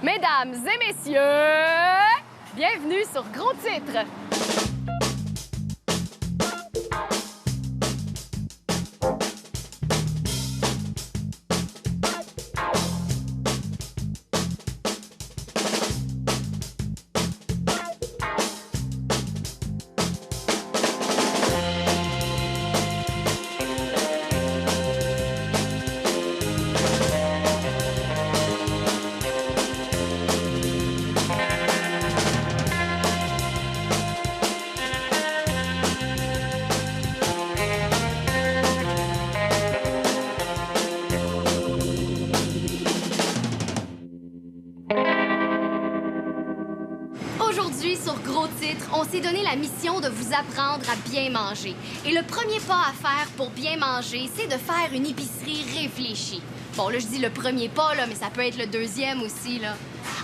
Mesdames et messieurs, bienvenue sur Gros Titre. Aujourd'hui, sur Gros Titre, on s'est donné la mission de vous apprendre à bien manger. Et le premier pas à faire pour bien manger, c'est de faire une épicerie réfléchie. Bon, là, je dis le premier pas, là, mais ça peut être le deuxième aussi, là.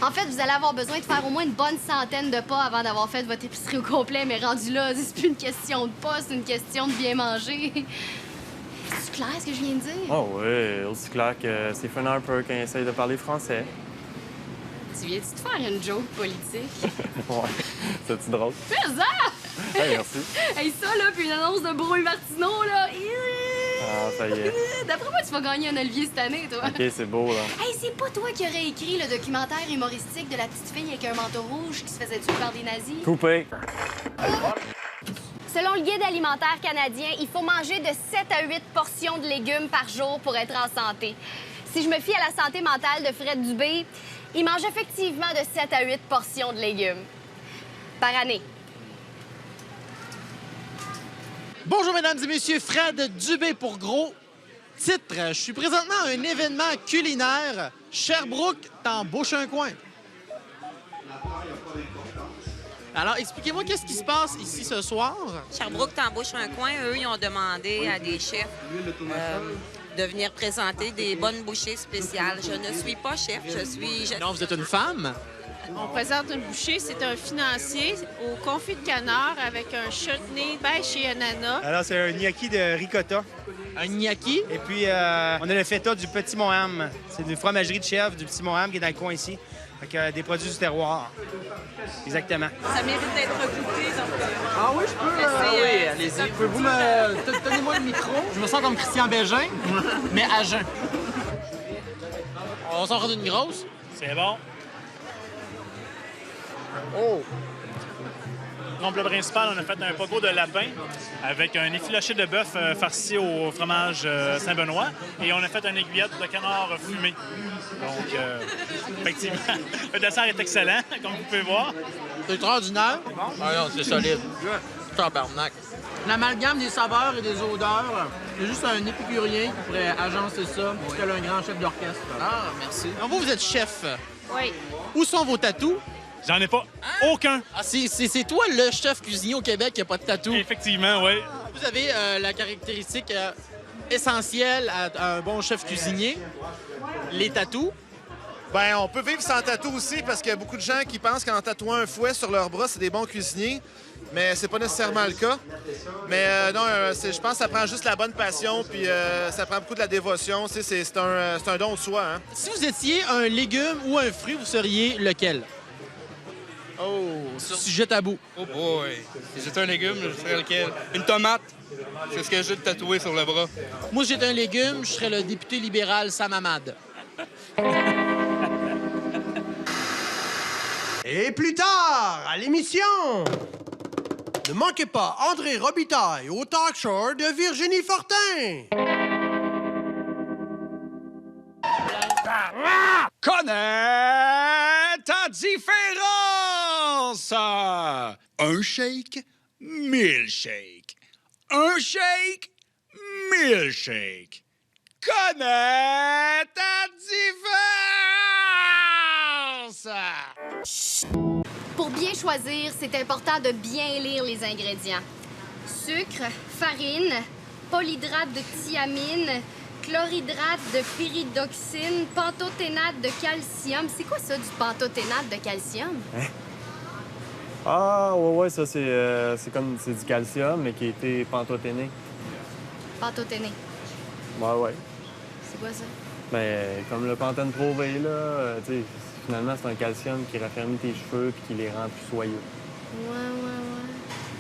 En fait, vous allez avoir besoin de faire au moins une bonne centaine de pas avant d'avoir fait votre épicerie au complet, mais rendu là, c'est plus une question de pas, c'est une question de bien manger. C'est clair ce que je viens de dire? Oh oui, aussi clair que Stephen Harper quand il essaye de parler français. Tu viens-tu de faire une joke politique? Ouais, c'est-tu drôle? Fais ça! Hey, merci. Hey, ça, là, puis une annonce de Brouille Martineau, là. Ah, ça y est. D'après moi, tu vas gagner un Olivier cette année, toi. OK, c'est beau, là. Hey, c'est pas toi qui aurais écrit le documentaire humoristique de la petite fille avec un manteau rouge qui se faisait tuer par des nazis? Coupé. Selon le Guide alimentaire canadien, il faut manger de 7 à 8 portions de légumes par jour pour être en santé. Si je me fie à la santé mentale de Fred Dubé, il mange effectivement de 7 à 8 portions de légumes par année. Bonjour, mesdames et messieurs, Fred Dubé pour Gros Titre. Je suis présentement à un événement culinaire. Sherbrooke t'embauche un coin. Alors, expliquez-moi qu'est-ce qui se passe ici ce soir. Sherbrooke t'embauche un coin. Eux, ils ont demandé à des chefs de venir présenter des bonnes bouchées spéciales. Je ne suis pas chef, je suis... Non, vous êtes une femme. On présente une bouchée, c'est un financier au confit de canard avec un chutney pêche et ananas. Alors, c'est un gnocchi de ricotta. Un gnocchi. Et puis, on a le feta du Petit Montham. C'est une fromagerie de chèvre du Petit Montham qui est dans le coin ici. Avec des produits du terroir. Exactement. Ça mérite d'être goûté, donc... Ah oui, je peux. Oui, allez-y. Pouvez-vous me... Donnez-moi le micro. Je me sens comme Christian Bégin, mais à jeun. On s'en rend une grosse. C'est bon. Oh! Comme plat principal, on a fait un pogo de lapin avec un effiloché de bœuf farci au fromage Saint-Benoît et on a fait une aiguillette de canard fumé. Donc, effectivement, le dessert est excellent, comme vous pouvez voir. C'est extraordinaire. Ah non, c'est solide. Tabarnak. L'amalgame des saveurs et des odeurs, c'est juste un épicurien qui pourrait agencer ça, tel un grand chef d'orchestre. Ah, merci. Donc vous êtes chef. Oui. Où sont vos tatous? J'en ai pas aucun. Ah, c'est toi le chef cuisinier au Québec qui n'a pas de tatou. Effectivement, oui. Vous avez la caractéristique essentielle à un bon chef cuisinier, les tatous. Bien, on peut vivre sans tatou aussi parce qu'il y a beaucoup de gens qui pensent qu'en tatouant un fouet sur leur bras, c'est des bons cuisiniers. Mais c'est pas nécessairement le cas. Mais non, je pense que ça prend juste la bonne passion puis ça prend beaucoup de la dévotion. Tu sais, c'est un don de soi. Hein? Si vous étiez un légume ou un fruit, vous seriez lequel? Oh, Sujet tabou. oh boy. Si j'étais un légume, je serais lequel? Une tomate. C'est ce que j'ai tatoué sur le bras. Moi, si j'étais un légume, je serais le député libéral Sam Hamad. Et plus tard, à l'émission, ne manquez pas André Robitaille au talk show de Virginie Fortin. Connais ta différence! Un shake, 1000 shakes. Un shake, 1000 shakes. Connais ta différence! Pour bien choisir, c'est important de bien lire les ingrédients. Sucre, farine, polyhydrate de thiamine, chlorhydrate de pyridoxine, pantothénate de calcium. C'est quoi ça, du pantothénate de calcium? Hein? Ah, ouais, ça, c'est comme c'est du calcium, mais qui a été pantothéné. Pantothéné. Ouais. C'est quoi ça? Ben, comme le pantone prouvé, là, tu sais, finalement, c'est un calcium qui raffermit tes cheveux puis qui les rend plus soyeux. Ouais.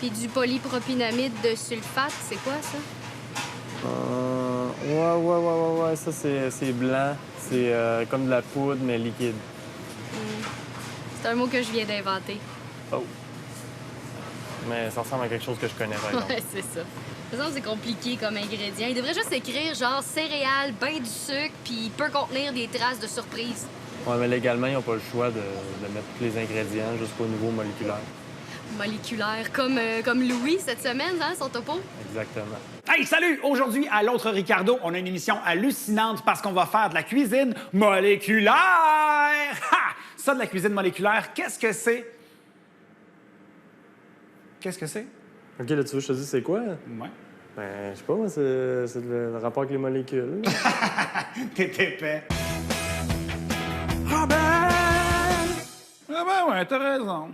Puis du polypropinamide de sulfate, c'est quoi ça? Ouais. Ça, c'est blanc. C'est comme de la poudre, mais liquide. C'est un mot que je viens d'inventer. Oh. Mais ça ressemble à quelque chose que je connais, par exemple. Ouais, c'est ça. De toute façon, c'est compliqué comme ingrédient. Il devrait juste écrire genre céréales, ben du sucre, puis il peut contenir des traces de surprise. Ouais, mais légalement, ils n'ont pas le choix de mettre tous les ingrédients jusqu'au niveau moléculaire. Moléculaire, comme Louis cette semaine, hein, son topo? Exactement. Hey, salut! Aujourd'hui, à l'autre Ricardo, on a une émission hallucinante parce qu'on va faire de la cuisine moléculaire! Ha! Ça, de la cuisine moléculaire, qu'est-ce que c'est? Qu'est-ce que c'est? OK, là, tu veux que je te dise c'est quoi? Ouais. Ben, je sais pas, moi, c'est le rapport avec les molécules. T'es épais. Ah ben ouais, t'as raison.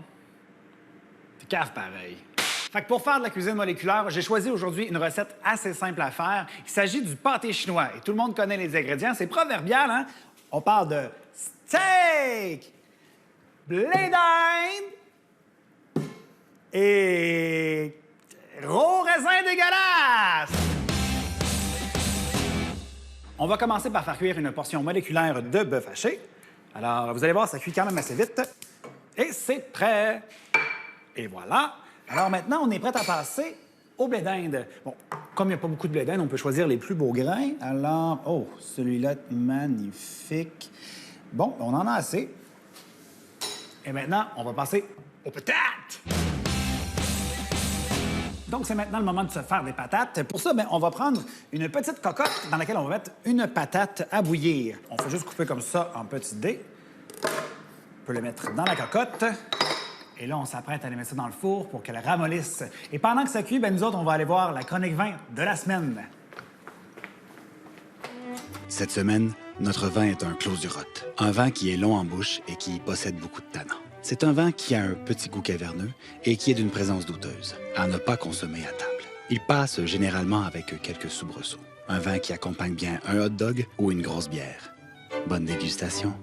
T'es cave pareil. Fait que pour faire de la cuisine moléculaire, j'ai choisi aujourd'hui une recette assez simple à faire. Il s'agit du pâté chinois. Et tout le monde connaît les ingrédients. C'est proverbial, hein? On parle de steak, blé d'Inde et gros raisin dégueulasse! On va commencer par faire cuire une portion moléculaire de bœuf haché. Alors, vous allez voir, ça cuit quand même assez vite. Et c'est prêt! Et voilà. Alors maintenant, on est prêt à passer au blé d'Inde. Bon, comme il n'y a pas beaucoup de blé d'Inde, on peut choisir les plus beaux grains. Alors, oh, celui-là, magnifique. Bon, on en a assez. Et maintenant, on va passer aux patates! Donc, c'est maintenant le moment de se faire des patates. Pour ça, on va prendre une petite cocotte dans laquelle on va mettre une patate à bouillir. On fait juste couper comme ça en petits dés. On peut le mettre dans la cocotte. Et là, on s'apprête à aller mettre ça dans le four pour qu'elle ramollisse. Et pendant que ça cuit, nous autres, on va aller voir la chronique vin de la semaine. Cette semaine, notre vin est un Clos-du-Rot. Un vin qui est long en bouche et qui possède beaucoup de tanins. C'est un vin qui a un petit goût caverneux et qui est d'une présence douteuse, à ne pas consommer à table. Il passe généralement avec quelques soubresauts. Un vin qui accompagne bien un hot dog ou une grosse bière. Bonne dégustation.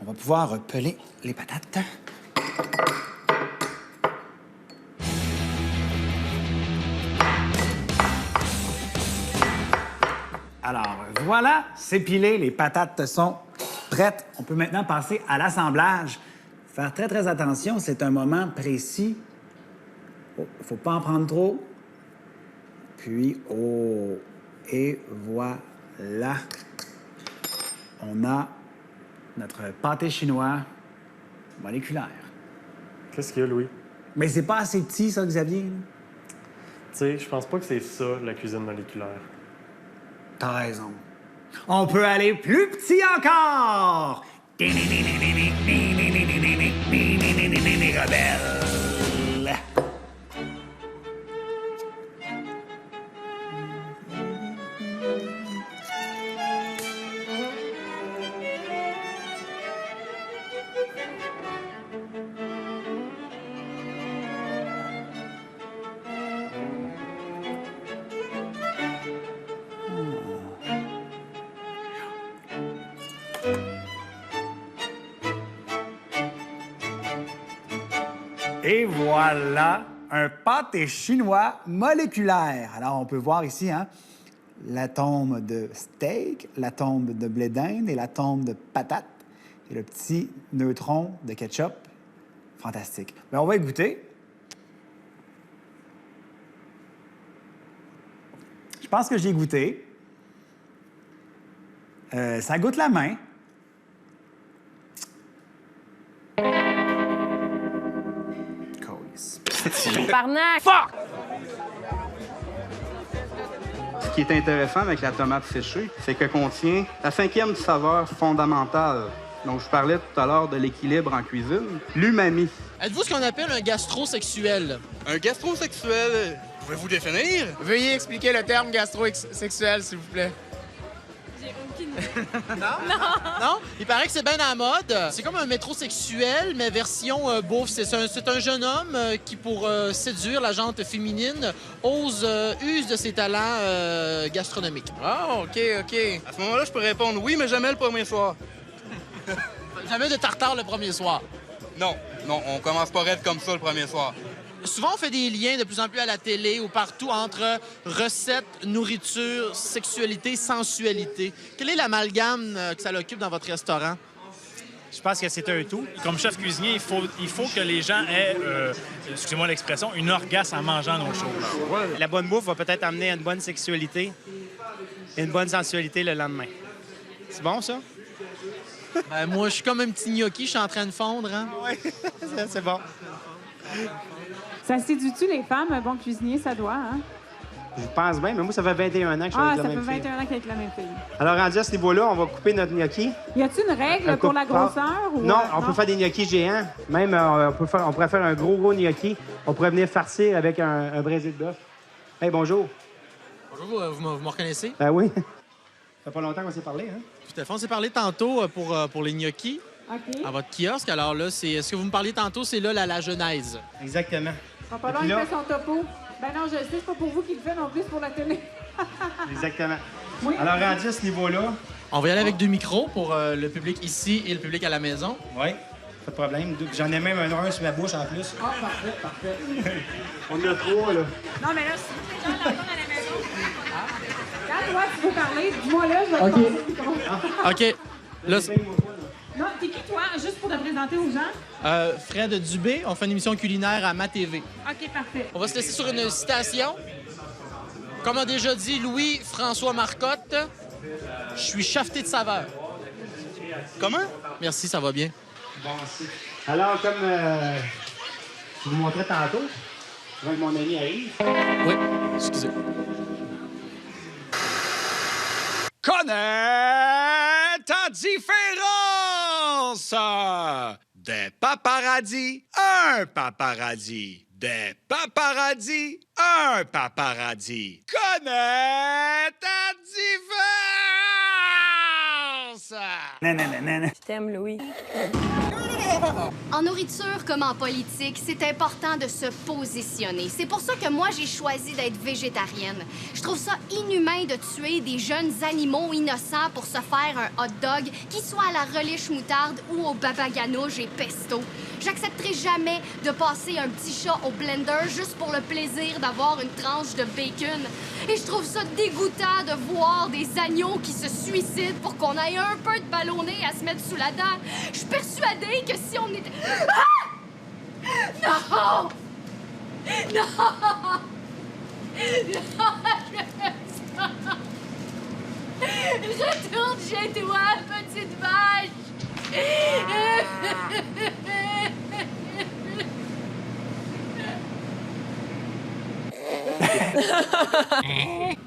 On va pouvoir peler les patates. Alors, voilà, c'est pilé, les patates sont prêtes. On peut maintenant passer à l'assemblage. Faire très, très attention, c'est un moment précis. Oh, faut pas en prendre trop. Puis, oh, et voilà. On a notre pâté chinois moléculaire. Qu'est-ce qu'il y a, Louis? Mais c'est pas assez petit, ça, Xavier? Tu sais, je pense pas que c'est ça, la cuisine moléculaire. T'as raison. On peut aller plus petit encore! Rebelle! Et voilà, un pâté chinois moléculaire. Alors, on peut voir ici, hein, la tombe de steak, la tombe de blé d'Inde et la tombe de patates. Et le petit neutron de ketchup. Fantastique. Bien, on va y goûter. Je pense que j'y ai goûté. Ça goûte la main. Barnac! Fuck! Ce qui est intéressant avec la tomate séchée, c'est qu'elle contient la 5e saveur fondamentale. Donc, je parlais tout à l'heure de l'équilibre en cuisine, l'umami. Êtes-vous ce qu'on appelle un gastrosexuel? Un gastrosexuel, pouvez-vous définir? Veuillez expliquer le terme gastrosexuel, s'il vous plaît. J'ai aucune Non? Il paraît que c'est bien à la mode. C'est comme un métrosexuel, mais version bouffe. C'est un jeune homme qui, pour séduire la gente féminine, use de ses talents gastronomiques. Ah, OK. À ce moment-là, je peux répondre oui, mais jamais le premier soir. Jamais de tartare le premier soir. Non, on commence pas raide comme ça le premier soir. Souvent, on fait des liens de plus en plus à la télé ou partout entre recettes, nourriture, sexualité, sensualité. Quel est l'amalgame que ça l'occupe dans votre restaurant? Je pense que c'est un tout. Comme chef cuisinier, il faut que les gens aient, excusez-moi l'expression, une orgasme en mangeant nos choses. La bonne bouffe va peut-être amener à une bonne sexualité et une bonne sensualité le lendemain. C'est bon, ça? Ben, moi, je suis comme un petit gnocchi, je suis en train de fondre. Hein? Oui, c'est bon. Ça séduit-tu les femmes? Un bon cuisinier, ça doit, hein? Je pense bien, mais moi, ça fait 21 ans que je suis avec la même fille. Ça fait 21 ans qu'avec la même fille. Alors, rendu à ce niveau-là, on va couper notre gnocchi. Y a-t-il une règle pour la grosseur? Ou... Non, on peut faire des gnocchis géants. Même, on pourrait faire un gros gnocchi. On pourrait venir farcir avec un braisé de bœuf. Hey, bonjour. Bonjour, vous me reconnaissez? Ben oui. Ça fait pas longtemps qu'on s'est parlé, hein? Tout à fait. On s'est parlé tantôt pour les gnocchis OK. à votre kiosque. Alors là, ce que vous me parliez tantôt, c'est là la genèse. Exactement. Ça va pas long, il fait son topo. Ben non, je le sais, c'est pas pour vous qu'il le fait non plus, c'est pour la télé. Exactement. Oui. Alors, rendu à ce niveau-là... On va y aller avec 2 micros pour le public ici et le public à la maison. Oui, pas de problème. J'en ai même un sur ma bouche en plus. Ah, parfait. On en a 3, là. Non, mais là, si les gens l'entendent à la maison, quand toi, tu veux parler, dis-moi là, je vais te passer le micro. OK. Là, Non, t'es qui, toi? Juste pour te présenter aux gens. Fred Dubé, on fait une émission culinaire à MaTV. OK, parfait. On va se laisser sur une citation. Comme a déjà dit Louis-François Marcotte, je suis chafeté de saveur. Comment? Merci, ça va bien. Bon, alors, comme je vous montrais tantôt, avant que mon ami arrive... Oui, excusez. Connais ta différence! Des paparazzis, un paparazzi. Des paparazzis, un paparazzi. Connais ta différence! Je t'aime, Louis. En nourriture comme en politique, c'est important de se positionner. C'est pour ça que moi, j'ai choisi d'être végétarienne. Je trouve ça inhumain de tuer des jeunes animaux innocents pour se faire un hot dog, qui soit à la relish moutarde ou au baba ganoush et pesto. J'accepterai jamais de passer un petit chat au blender juste pour le plaisir d'avoir une tranche de bacon. Et je trouve ça dégoûtant de voir des agneaux qui se suicident pour qu'on ait un peu de ballonné à se mettre sous la dent. Je suis persuadée que si on était... Ah! Non! Non! Non! Retourne chez toi, petite vache!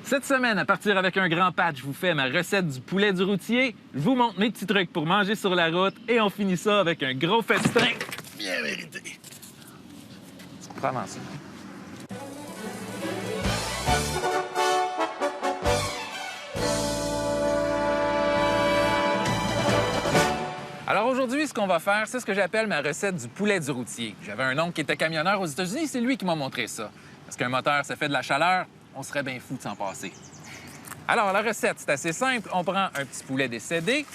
Cette semaine, à partir avec un grand patch, je vous fais ma recette du poulet du routier, je vous montre mes petits trucs pour manger sur la route et on finit ça avec un gros festin bien mérité. Vraiment ça. Alors aujourd'hui, ce qu'on va faire, c'est ce que j'appelle ma recette du poulet du routier. J'avais un oncle qui était camionneur aux États-Unis, c'est lui qui m'a montré ça. Parce qu'un moteur, ça fait de la chaleur, on serait bien fou de s'en passer. Alors, la recette, c'est assez simple. On prend un petit poulet décédé,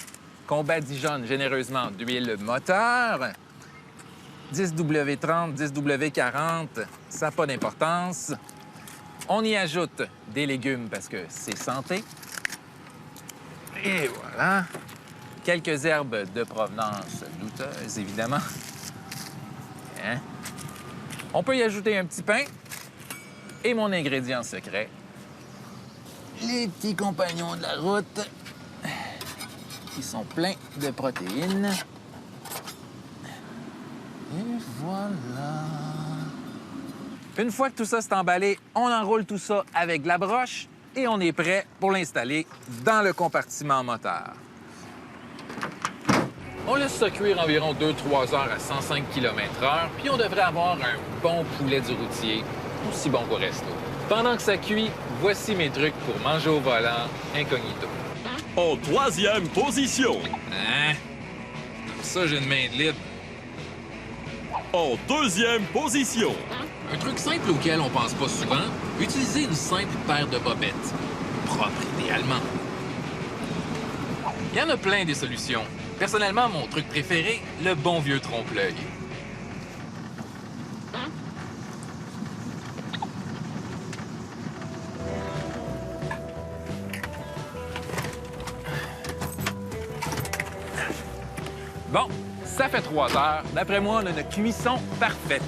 qu'on badigeonne généreusement d'huile moteur, 10W30, 10W40, ça n'a pas d'importance. On y ajoute des légumes parce que c'est santé. Et voilà. Quelques herbes de provenance douteuse, évidemment. Hein? On peut y ajouter un petit pain. Et mon ingrédient secret, les petits compagnons de la route, qui sont pleins de protéines. Et voilà. Une fois que tout ça s'est emballé, on enroule tout ça avec la broche et on est prêt pour l'installer dans le compartiment moteur. On laisse ça cuire environ 2-3 heures à 105 km/h, puis on devrait avoir un bon poulet du routier, aussi bon qu'au resto. Pendant que ça cuit, voici mes trucs pour manger au volant incognito. En 3e position. Hein? Comme ça, j'ai une main de libre. En 2e position. Un truc simple auquel on pense pas souvent, utiliser une simple paire de bobettes. Propre, idéalement. Il y en a plein des solutions. Personnellement, mon truc préféré, le bon vieux trompe-l'œil. Bon, ça fait 3 heures. D'après moi, on a une cuisson parfaite.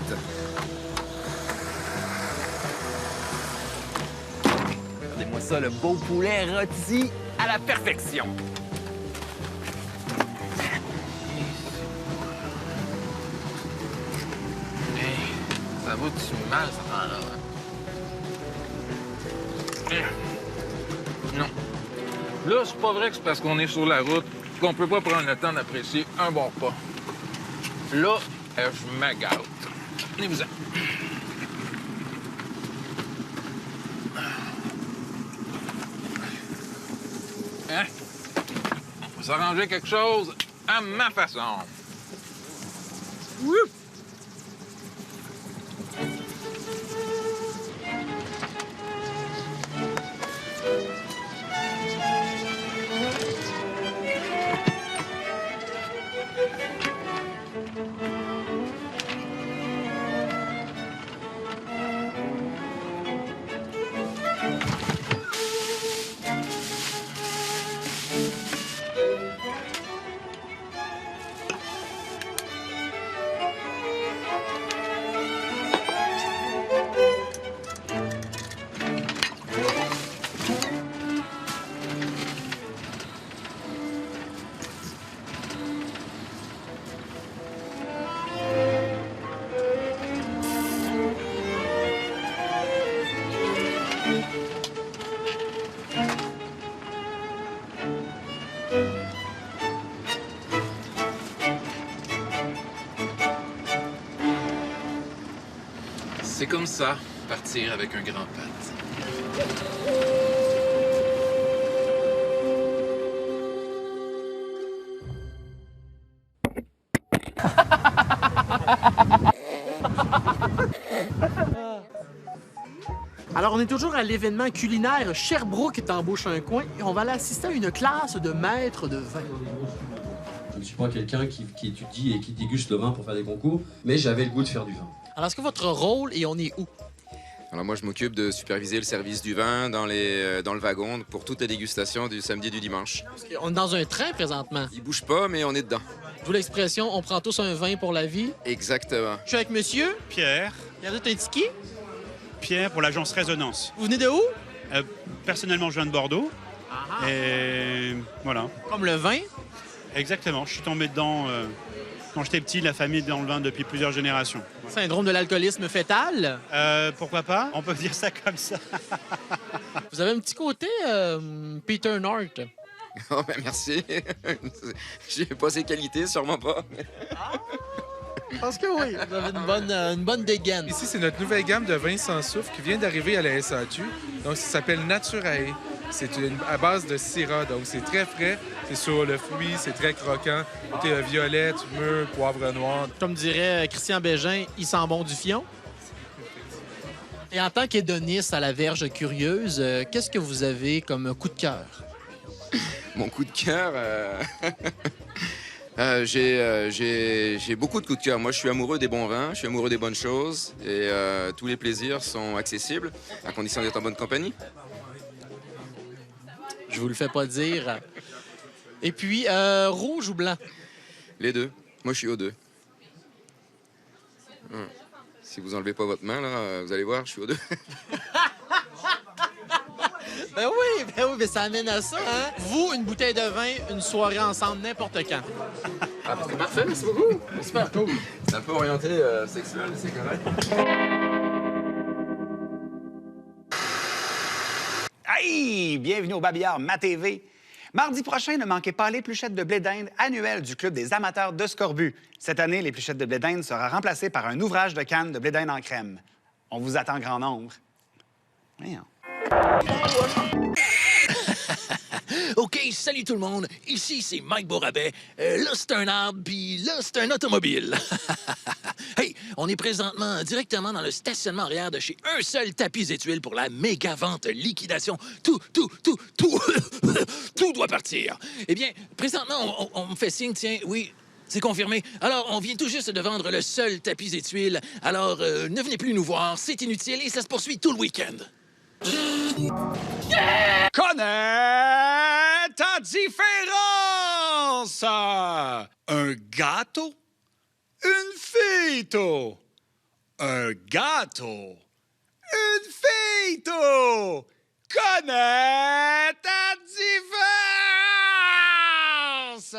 Regardez-moi ça, le beau poulet rôti à la perfection. Hey, ça va-tu mal, ça prend là? Non. Là, c'est pas vrai que c'est parce qu'on est sur la route qu'on peut pas prendre le temps d'apprécier un bon repas. Là, je me gâte. Venez-vous-en. Hein? On va s'arranger quelque chose à ma façon. Wouh! C'est comme ça, partir avec un grand pâte. Alors, on est toujours à l'événement culinaire Sherbrooke t'embauche un coin et on va aller assister à une classe de maîtres de vin. Je ne suis pas quelqu'un qui étudie et qui déguste le vin pour faire des concours, mais j'avais le goût de faire du vin. Alors, est-ce que votre rôle, et on est où? Alors moi, je m'occupe de superviser le service du vin dans le wagon pour toutes les dégustations du samedi et du dimanche. On est dans un train présentement. Il bouge pas, mais on est dedans. D'où l'expression « on prend tous un vin pour la vie ». Exactement. Je suis avec monsieur. Pierre. Il y a un ticket. Pierre pour l'agence Résonance. Vous venez de où? Personnellement, je viens de Bordeaux. Et voilà. Comme le vin? Exactement. Je suis tombé dedans quand j'étais petit. La famille est dans le vin depuis plusieurs générations. Syndrome de l'alcoolisme fœtal? Pourquoi pas? On peut dire ça comme ça. Vous avez un petit côté Peter North. Oh, ben merci. J'ai pas ces qualités, sûrement pas. Je pense que oui. Vous avez une bonne dégaine. Ici, c'est notre nouvelle gamme de vins sans soufre qui vient d'arriver à la SAQ. Donc, ça s'appelle Naturae. C'est à base de syrah, donc c'est très frais, c'est sur le fruit, c'est très croquant. Côté violette, mûr, poivre noir. Comme dirait Christian Bégin, il sent bon du fion. Et en tant qu'hédoniste à la verge curieuse, qu'est-ce que vous avez comme coup de cœur? Mon coup de cœur... j'ai beaucoup de coups de cœur. Moi, je suis amoureux des bons vins, je suis amoureux des bonnes choses et tous les plaisirs sont accessibles à condition d'être en bonne compagnie. Je vous le fais pas dire. Et puis, rouge ou blanc? Les deux. Moi, je suis aux deux. Si vous enlevez pas votre main, là, vous allez voir, je suis aux deux. Ben oui, mais ça amène à ça, hein? Vous, une bouteille de vin, une soirée ensemble, n'importe quand. Ah, c'est parfait, merci beaucoup. C'est super cool. C'est un peu orienté sexuel, c'est correct. Hey! Bienvenue au Babillard Ma TV. Mardi prochain, ne manquez pas l'épluchette de blé d'Inde annuelle du Club des amateurs de scorbut. Cette année, l'épluchette de blé d'Inde sera remplacée par un ouvrage de canne de blé d'Inde en crème. On vous attend grand nombre. Voyons. OK, salut tout le monde. Ici, c'est Mike Beaurabet. Là, c'est un arbre, puis là, c'est un automobile. Hey, on est présentement directement dans le stationnement arrière de chez Un Seul Tapis et Tuiles pour la méga vente liquidation. Tout doit partir. Eh bien, présentement, on me fait signe, tiens, oui... C'est confirmé. Alors, on vient tout juste de vendre le seul tapis et tuiles. Alors, ne venez plus nous voir, c'est inutile et ça se poursuit tout le week-end. Connais ta différence! Un gâteau, une fito. Un gâteau, une fito. Connais ta différence!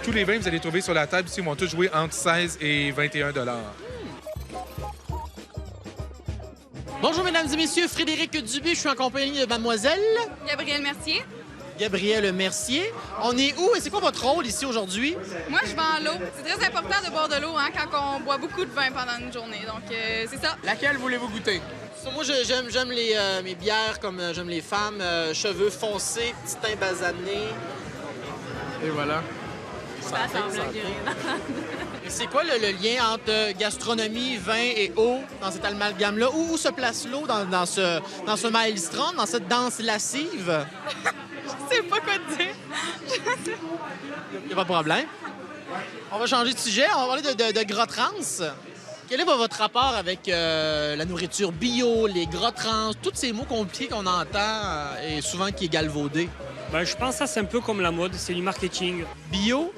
Tous les vins que vous allez trouver sur la table ici vont tous jouer entre 16 et 21 $. Bonjour, mesdames et messieurs. Frédéric Dubé, je suis en compagnie de mademoiselle... Gabrielle Mercier. Gabrielle Mercier. On est où et c'est quoi votre rôle ici aujourd'hui? Moi, je vends l'eau. C'est très important de boire de l'eau quand on boit beaucoup de vin pendant une journée. Donc, c'est ça. Laquelle voulez-vous goûter? Moi, j'aime mes bières comme j'aime les femmes. Cheveux foncés, petit teint basané. Et voilà. C'est quoi le lien entre gastronomie, vin et eau dans cet amalgame-là? Où se place l'eau dans ce maelstrom, dans cette danse lascive? Je sais pas quoi te dire. Il n'y a pas de problème. On va changer de sujet. On va parler de gras trans. Quel est votre rapport avec la nourriture bio, les gras trans, tous ces mots compliqués qu'on entend et souvent qui est galvaudé? Ben, je pense que ça, c'est un peu comme la mode, c'est du marketing. Bio?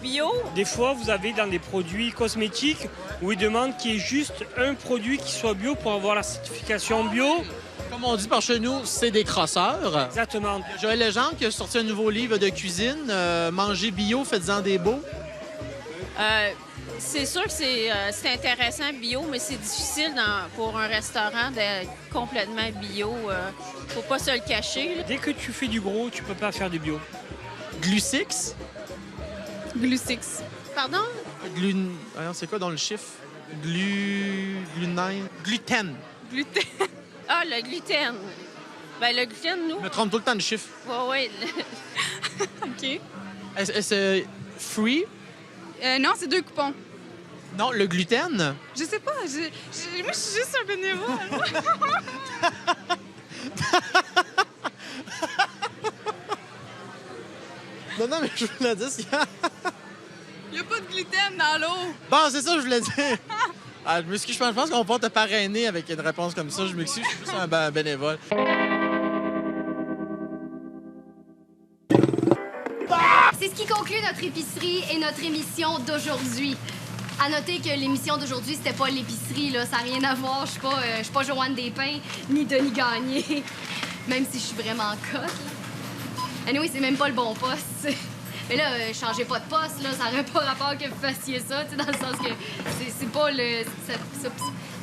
Bio? Des fois, vous avez dans des produits cosmétiques où ils demandent qu'il y ait juste un produit qui soit bio pour avoir la certification bio. Comme on dit par chez nous, c'est des crosseurs. Exactement. Joël Legendre qui a sorti un nouveau livre de cuisine, Manger bio, faites-en des beaux. C'est sûr que c'est intéressant bio, mais c'est difficile pour un restaurant d'être complètement bio. Faut pas se le cacher. Là. Dès que tu fais du gros, tu peux pas faire du bio. Glucix? Glucix. Pardon? C'est quoi dans le chiffre? Gluten. Gluten. Ah, le gluten. Ben le gluten, nous... Je me trompe tout le temps de chiffre. Oui. OK. Est-ce free? Non, c'est 2 coupons. Non, le gluten? Je sais pas. Moi, je suis juste un bénévole. Non, mais je voulais dire... Il n'y a pas de gluten dans l'eau. Bon, c'est ça que je voulais dire. Je m'excuse, je pense qu'on peut te parrainer avec une réponse comme ça. Je m'excuse, je suis juste un bénévole. C'est ce qui conclut notre épicerie et notre émission d'aujourd'hui. À noter que l'émission d'aujourd'hui, c'était pas l'épicerie, là. Ça n'a rien à voir. Je suis pas Joanne Despins ni Denis Gagné. Même si je suis vraiment cote, là. Anyway, c'est même pas le bon poste. Mais là, changez pas de poste, là. Ça n'aurait pas rapport que vous fassiez ça, tu sais, dans le sens que c'est pas le...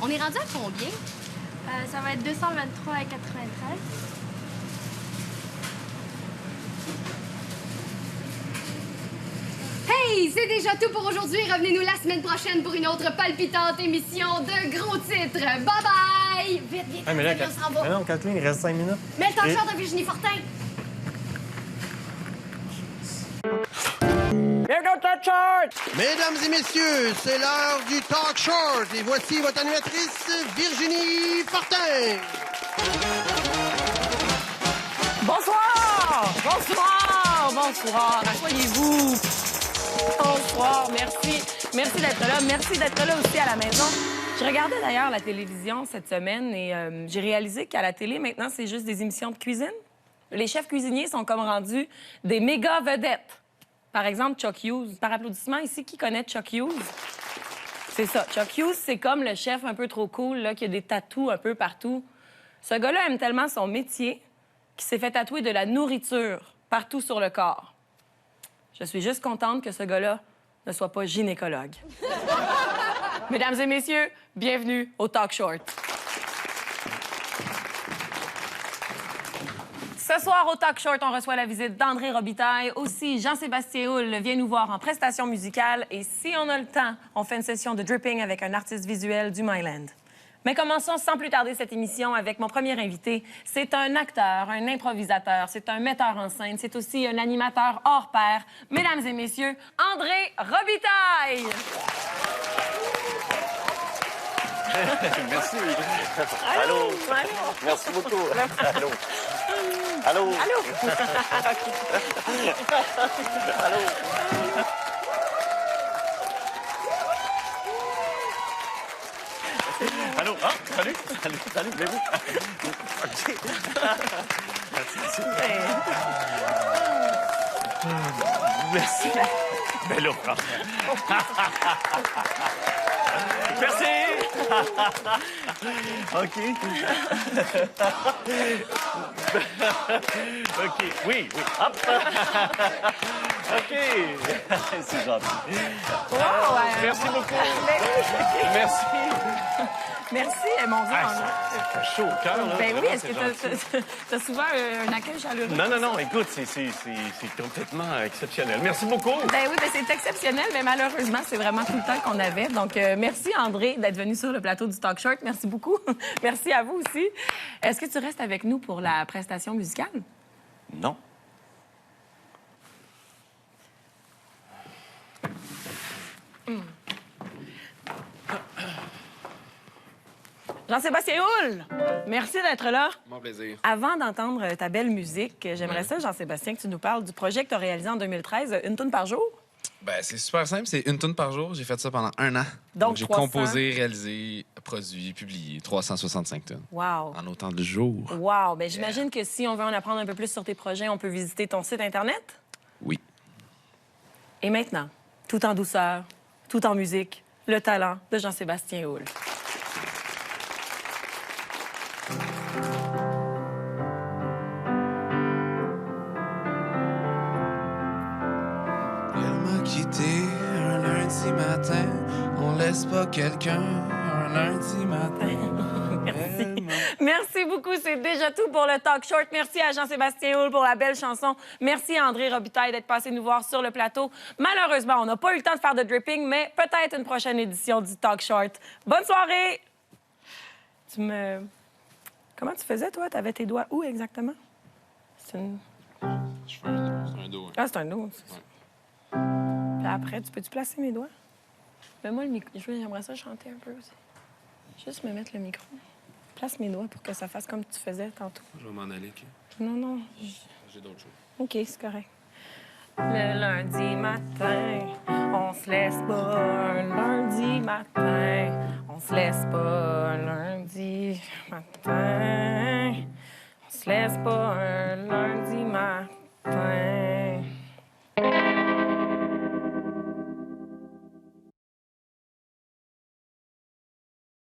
On est rendu à combien? Ça va être 223 à 93. Hey, c'est déjà tout pour aujourd'hui. Revenez-nous la semaine prochaine pour une autre palpitante émission de gros titres. Bye bye! Vite, mais là, on s'en va. Mais non, Kathleen, il reste 5 minutes. Mets le talk show de Virginie Fortin. Bienvenue au Talk Short! Mesdames et messieurs, c'est l'heure du Talk Short. Et voici votre animatrice, Virginie Fortin. Bonsoir! Bonsoir! Bonsoir! Asseyez-vous! Bonsoir, merci. Merci d'être là. Merci d'être là aussi à la maison. Je regardais d'ailleurs la télévision cette semaine et j'ai réalisé qu'à la télé, maintenant, c'est juste des émissions de cuisine. Les chefs cuisiniers sont comme rendus des méga vedettes. Par exemple, Chuck Hughes. Par applaudissement ici, qui connaît Chuck Hughes? C'est ça. Chuck Hughes, c'est comme le chef un peu trop cool, là, qui a des tatous un peu partout. Ce gars-là aime tellement son métier qu'il s'est fait tatouer de la nourriture partout sur le corps. Je suis juste contente que ce gars-là ne soit pas gynécologue. Mesdames et messieurs, bienvenue au Talk Short. Ce soir, au Talk Short, on reçoit la visite d'André Robitaille. Aussi, Jean-Sébastien Houle vient nous voir en prestation musicale. Et si on a le temps, on fait une session de dripping avec un artiste visuel du Myland. Mais commençons sans plus tarder cette émission avec mon premier invité. C'est un acteur, un improvisateur, c'est un metteur en scène, c'est aussi un animateur hors pair. Mesdames et messieurs, André Robitaille! Merci. Allô? Allô? Allô? Merci beaucoup. Allô? Allô? Allô? Allô? Allô? Ah, salut, levez-vous. OK. Merci. Ben là, merci. OK. OK. Oui. Hop. OK. C'est gentil. Merci beaucoup. Merci. Merci, mon Dieu. Ça fait chaud au cœur, là. Ben oui, Vraiment, est-ce que tu as souvent un accueil chaleureux? Non, écoute, c'est complètement exceptionnel. Merci beaucoup. Ben oui, c'est exceptionnel, mais malheureusement, c'est vraiment tout le temps qu'on avait. Donc, merci, André, d'être venu sur le plateau du Talk Short. Merci beaucoup. Merci à vous aussi. Est-ce que tu restes avec nous pour la prestation musicale? Non. Jean-Sébastien Houle, merci d'être là. Mon plaisir. Avant d'entendre ta belle musique, j'aimerais ça, Jean-Sébastien, que tu nous parles du projet que tu as réalisé en 2013, Une toune par jour. Ben, c'est super simple, c'est une toune par jour. J'ai fait ça pendant 1 an. Donc j'ai 300... composé, réalisé, produit, publié 365 tonnes. Wow. En autant de jours. Wow. Ben, j'imagine que si on veut en apprendre un peu plus sur tes projets, on peut visiter ton site Internet? Oui. Et maintenant, tout en douceur, tout en musique, le talent de Jean-Sébastien Houle. Un lundi matin, on laisse pas quelqu'un un lundi matin. Merci. Merci beaucoup. C'est déjà tout pour le Talk Short. Merci à Jean-Sébastien Houle pour la belle chanson. Merci à André Robitaille d'être passé nous voir sur le plateau. Malheureusement, on n'a pas eu le temps de faire de dripping, mais peut-être une prochaine édition du Talk Short. Bonne soirée! Comment tu faisais, toi? T'avais tes doigts où exactement? C'est une... Je fais un dos. Ah, c'est un dos. Ouais. Puis après, peux-tu placer mes doigts? Mets-moi le micro. J'aimerais ça chanter un peu aussi. Juste me mettre le micro. Place mes doigts pour que ça fasse comme tu faisais tantôt. Je vais m'en aller, OK? Non. J'ai d'autres choses. OK, c'est correct. Le lundi matin, on se laisse pas un lundi matin. On se laisse pas un lundi matin. On se laisse pas un lundi matin.